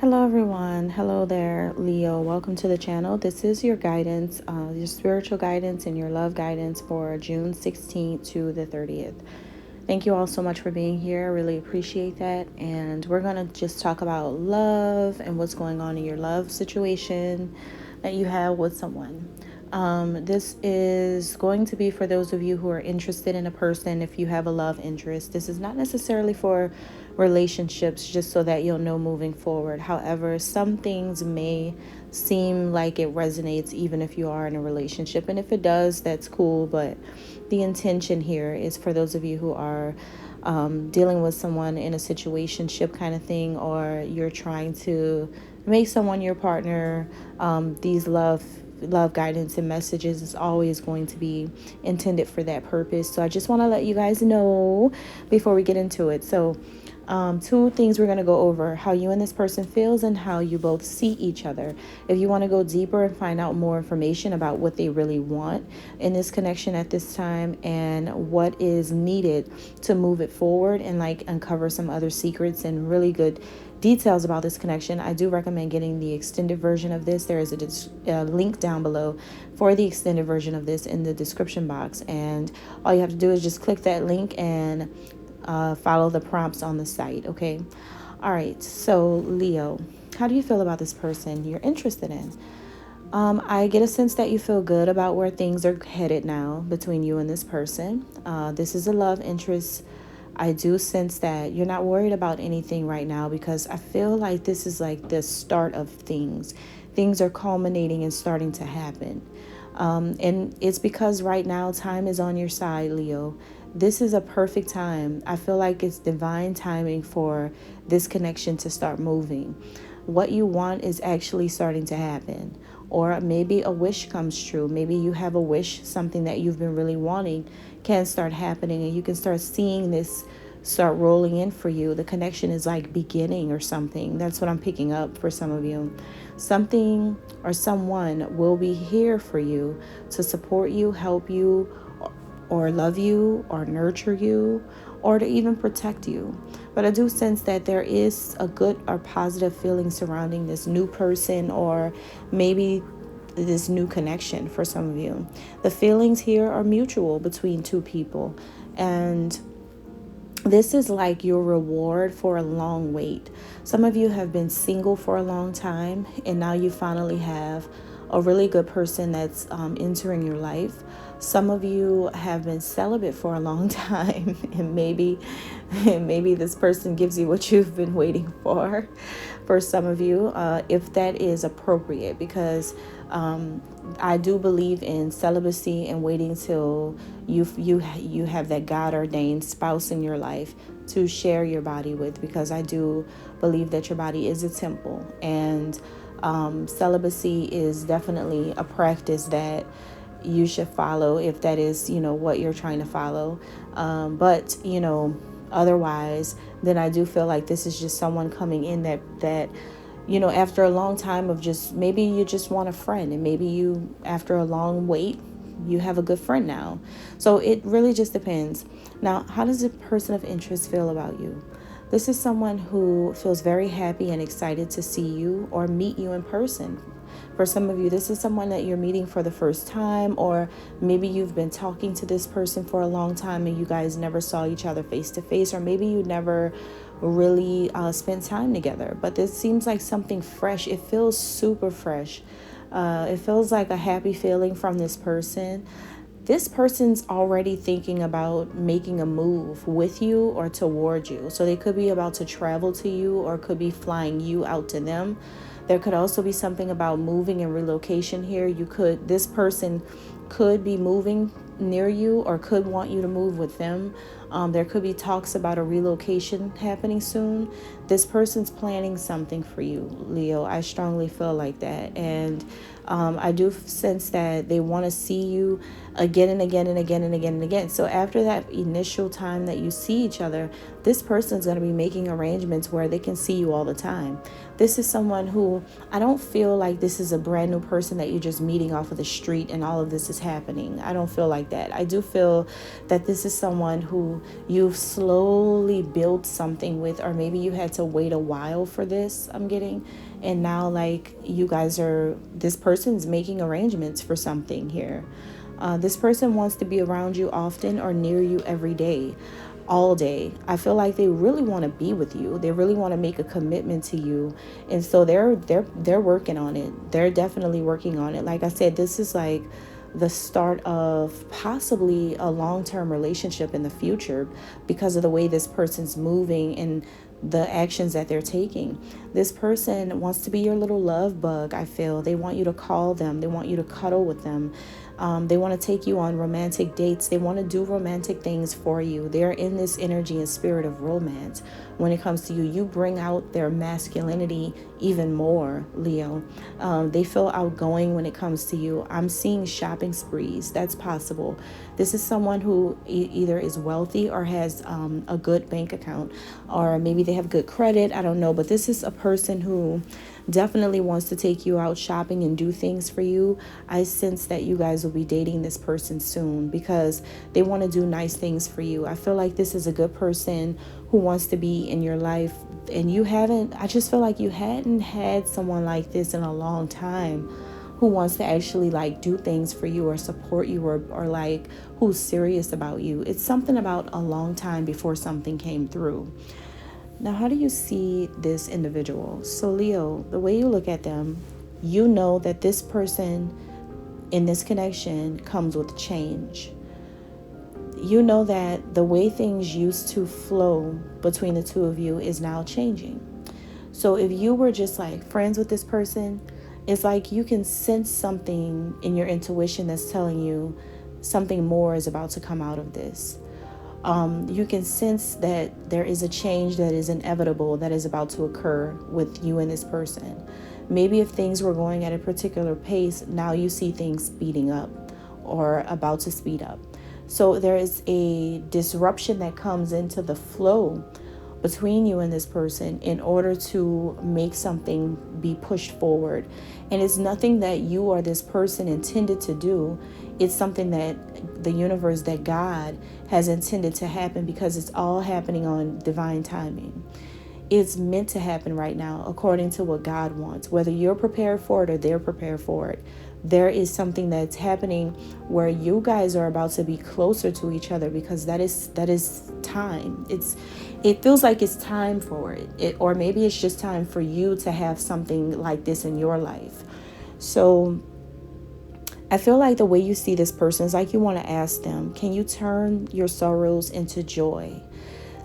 Hello everyone. Hello there, Leo. Welcome to the channel. This is your guidance, your spiritual guidance and your love guidance for June 16th to the 30th. Thank you all so much for being here. I really appreciate that. And we're going to just talk about love and what's going on in your love situation that you have with someone. This is going to be for those of you who are interested in a person. If you have a love interest, this is not necessarily for relationships, just so that you'll know moving forward. However, some things may seem like it resonates even if you are in a relationship, and if it does, that's cool. But the intention here is for those of you who are dealing with someone in a situationship kind of thing, or you're trying to make someone your partner. These love guidance and messages is always going to be intended for that purpose. So I just want to let you guys know before we get into it. So two things we're going to go over: how you and this person feels and how you both see each other. If you want to go deeper and find out more information about what they really want in this connection at this time and what is needed to move it forward, and like uncover some other secrets and really good details about this connection, I do recommend getting the extended version of this. There is a link down below for the extended version of this in the description box, and all you have to do is just click that link and follow the prompts on the site. Okay. All right. So Leo, how do you feel about this person you're interested in? I get a sense that you feel good about where things are headed now between you and this person. This is a love interest. I do sense that you're not worried about anything right now, because I feel like this is like the start of things. Things are culminating and starting to happen. And it's because right now time is on your side, Leo. This is a perfect time. I feel like it's divine timing for this connection to start moving. What you want is actually starting to happen. Or maybe a wish comes true. Maybe you have a wish, something that you've been really wanting can start happening, and you can start seeing this start rolling in for you. The connection is like beginning or something. That's what I'm picking up for some of you. Something or someone will be here for you to support you, help you, or love you, or nurture you, or to even protect you. But I do sense that there is a good or positive feeling surrounding this new person, or maybe this new connection for some of you. The feelings here are mutual between two people, and this is like your reward for a long wait. Some of you have been single for a long time, and now you finally have a really good person that's entering your life. Some of you have been celibate for a long time, and maybe this person gives you what you've been waiting for some of you, if that is appropriate, because I do believe in celibacy and waiting till you have that God ordained spouse in your life to share your body with, because I do believe that your body is a temple, and celibacy is definitely a practice that you should follow if that is, what you're trying to follow. But otherwise, then I do feel like this is just someone coming in that after a long time of just, maybe you just want a friend, and maybe you, after a long wait, you have a good friend now. So it really just depends. Now, how does a person of interest feel about you? This is someone who feels very happy and excited to see you or meet you in person. For some of you, this is someone that you're meeting for the first time, or maybe you've been talking to this person for a long time and you guys never saw each other face to face, or maybe you never really spent time together. But this seems like something fresh. It feels super fresh. It feels like a happy feeling from this person. This person's already thinking about making a move with you or toward you. So they could be about to travel to you, or could be flying you out to them. There could also be something about moving and relocation here. This person could be moving near you, or could want you to move with them. There could be talks about a relocation happening soon. This person's planning something for you, Leo. I strongly feel like that. And I do sense that they want to see you again and again and again and again and again. So after that initial time that you see each other, this person's going to be making arrangements where they can see you all the time. This is someone who, I don't feel like this is a brand new person that you're just meeting off of the street and all of this is happening. I don't feel like that. I do feel that this is someone who you've slowly built something with, or maybe you had to wait a while for this, I'm getting. And now, like, this person's making arrangements for something here. This person wants to be around you often or near you every day, all day. I feel like they really want to be with you. They really want to make a commitment to you. And so they're working on it. They're definitely working on it. Like I said, this is like the start of possibly a long-term relationship in the future because of the way this person's moving and the actions that they're taking. This person wants to be your little love bug, I feel. They want you to call them. They want you to cuddle with them. They want to take you on romantic dates. They want to do romantic things for you. They're in this energy and spirit of romance. When it comes to you, you bring out their masculinity even more, Leo. They feel outgoing when it comes to you. I'm seeing shopping sprees. That's possible. This is someone who either is wealthy or has a good bank account, or maybe they have good credit. I don't know. But this is a person who definitely wants to take you out shopping and do things for you. I sense that you guys will be dating this person soon because they want to do nice things for you. I feel like this is a good person who wants to be in your life, and I just feel like you hadn't had someone like this in a long time who wants to actually like do things for you or support you or like who's serious about you. It's something about a long time before something came through. Now, how do you see this individual? So, Leo, the way you look at them, you know that this person in this connection comes with change. You know that the way things used to flow between the two of you is now changing. So if you were just like friends with this person, it's like you can sense something in your intuition that's telling you something more is about to come out of this. You can sense that there is a change that is inevitable that is about to occur with you and this person. Maybe if things were going at a particular pace, now you see things speeding up or about to speed up. So there is a disruption that comes into the flow between you and this person in order to make something be pushed forward. And it's nothing that you or this person intended to do. It's something that the universe, that God has intended to happen because it's all happening on divine timing. It's meant to happen right now according to what God wants, whether you're prepared for it or they're prepared for it. There is something that's happening where you guys are about to be closer to each other because that is time. It feels like it's time for it, or maybe it's just time for you to have something like this in your life. So I feel like the way you see this person is like you want to ask them, can you turn your sorrows into joy?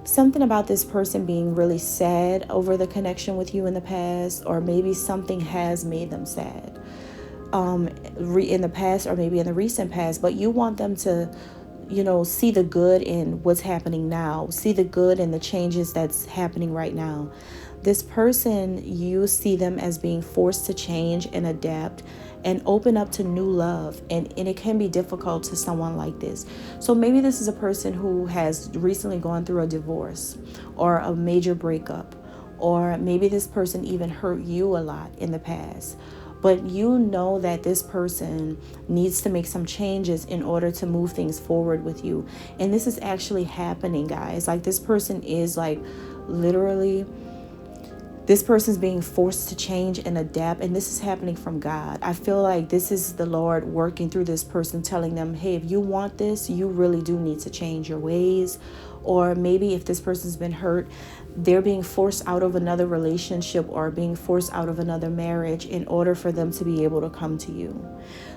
Something about this person being really sad over the connection with you in the past, or maybe something has made them sad in the past, or maybe in the recent past, but you want them to see the good in what's happening now, see the good in the changes that's happening right now. This person, you see them as being forced to change and adapt and open up to new love. And it can be difficult to someone like this. So maybe this is a person who has recently gone through a divorce or a major breakup, or maybe this person even hurt you a lot in the past. But you know that this person needs to make some changes in order to move things forward with you. And this is actually happening, guys. Like, this person is like literally, this person's being forced to change and adapt. And this is happening from God. I feel like this is the Lord working through this person, telling them, hey, if you want this, you really do need to change your ways. Or maybe if this person's been hurt, they're being forced out of another relationship or being forced out of another marriage in order for them to be able to come to you.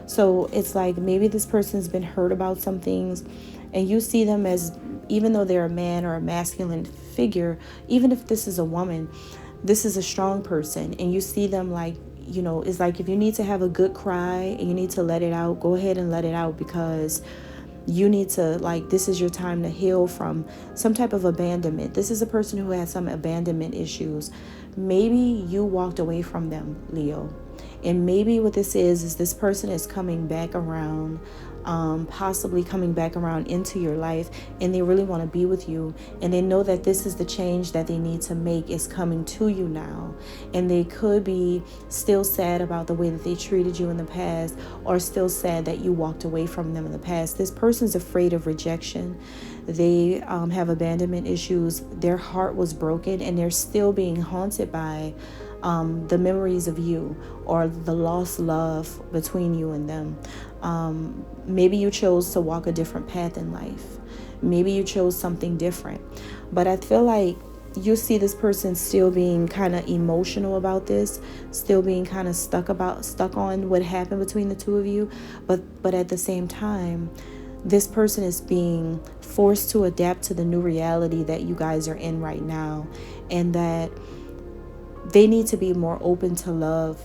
So it's like maybe this person's been hurt about some things, and you see them as, even though they're a man or a masculine figure, even if this is a woman, this is a strong person, and you see them like, it's like if you need to have a good cry and you need to let it out, go ahead and let it out, because you need to, like, this is your time to heal from some type of abandonment. This is a person who has some abandonment issues. Maybe you walked away from them, Leo. And maybe what this is this person is coming back around, possibly coming back around into your life, and they really want to be with you, and they know that this is the change that they need to make is coming to you now. And they could be still sad about the way that they treated you in the past, or still sad that you walked away from them in the past. This person's afraid of rejection. They have abandonment issues. Their heart was broken, and they're still being haunted by the memories of you, or the lost love between you and them. Maybe you chose to walk a different path in life. Maybe you chose something different. But I feel like you see this person still being kind of emotional about this, still being kind of stuck on what happened between the two of you. But at the same time, this person is being forced to adapt to the new reality that you guys are in right now, and that they need to be more open to love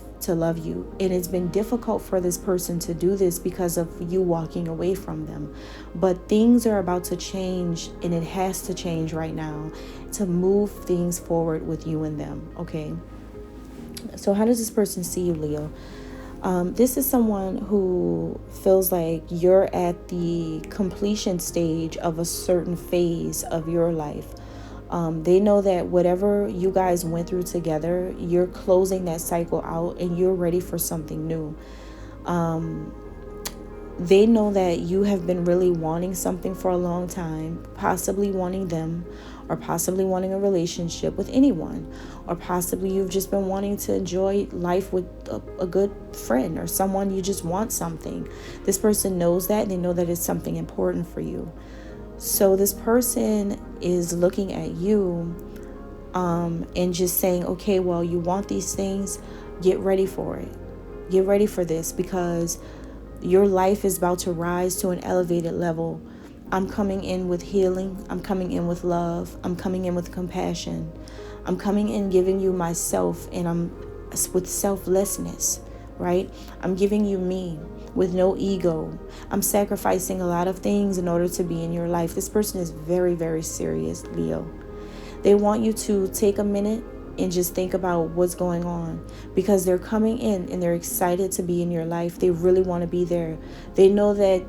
you. And it's been difficult for this person to do this because of you walking away from them. But things are about to change, and it has to change right now to move things forward with you and them. Okay. So how does this person see you, Leo? This is someone who feels like you're at the completion stage of a certain phase of your life. They know that whatever you guys went through together, you're closing that cycle out and you're ready for something new. They know that you have been really wanting something for a long time, possibly wanting them, or possibly wanting a relationship with anyone, or possibly you've just been wanting to enjoy life with a good friend or someone. You just want something. This person knows that, and they know that it's something important for you. So this person is looking at you and just saying, okay, well, you want these things, get ready for it. Get ready for this, because your life is about to rise to an elevated level. I'm coming in with healing. I'm coming in with love. I'm coming in with compassion. I'm coming in giving you myself, and I'm with selflessness, right? I'm giving you me with no ego. I'm sacrificing a lot of things in order to be in your life. This person is very, very serious, Leo. They want you to take a minute and just think about what's going on, because they're coming in and they're excited to be in your life. They really want to be there. They know that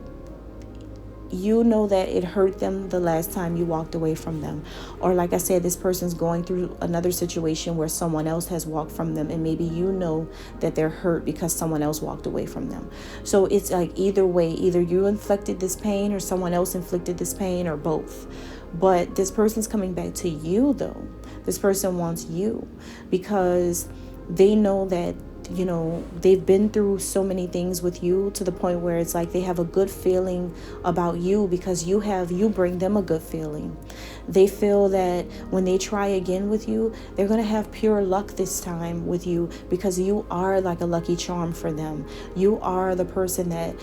you know that it hurt them the last time you walked away from them. Or like I said, this person's going through another situation where someone else has walked from them, and maybe you know that they're hurt because someone else walked away from them. So it's like either way, either you inflicted this pain or someone else inflicted this pain, or both. But this person's coming back to you though. This person wants you because they know that, you know, they've been through so many things with you, to the point where it's like they have a good feeling about you because you bring them a good feeling. They feel that when they try again with you, they're going to have pure luck this time with you, because you are like a lucky charm for them. You are the person that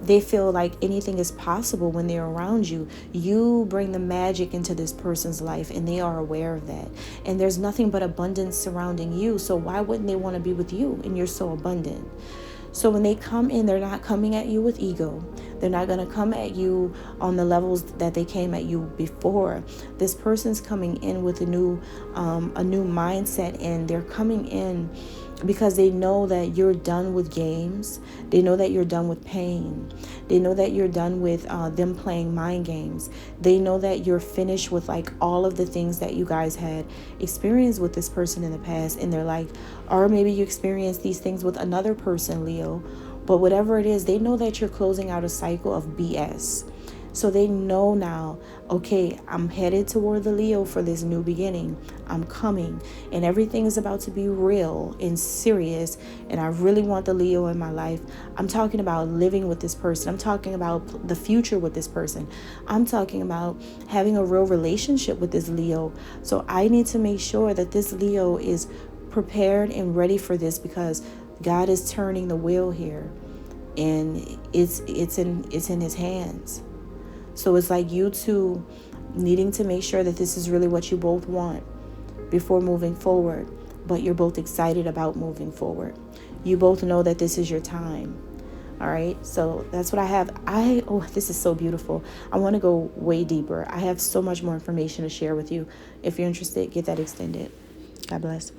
they feel like anything is possible when they're around you. You bring the magic into this person's life, and they are aware of that. And there's nothing but abundance surrounding you. So why wouldn't they want to be with you? And you're so abundant. So when they come in, they're not coming at you with ego. They're not going to come at you on the levels that they came at you before. This person's coming in with a new mindset, and they're coming in because they know that you're done with games. They know that you're done with pain. They know that you're done with them playing mind games. They know that you're finished with like all of the things that you guys had experienced with this person in the past, and they're like, or maybe you experienced these things with another person, Leo. But whatever it is, they know that you're closing out a cycle of BS. So they know now, okay, I'm headed toward the Leo for this new beginning. I'm coming, and everything is about to be real and serious, and I really want the Leo in my life. I'm talking about living with this person. I'm talking about the future with this person. I'm talking about having a real relationship with this Leo. So I need to make sure that this Leo is prepared and ready for this, because God is turning the wheel here, and it's in his hands. So it's like you two needing to make sure that this is really what you both want before moving forward, but you're both excited about moving forward. You both know that this is your time. All right. So that's what I have. This is so beautiful. I want to go way deeper. I have so much more information to share with you. If you're interested, get that extended. God bless.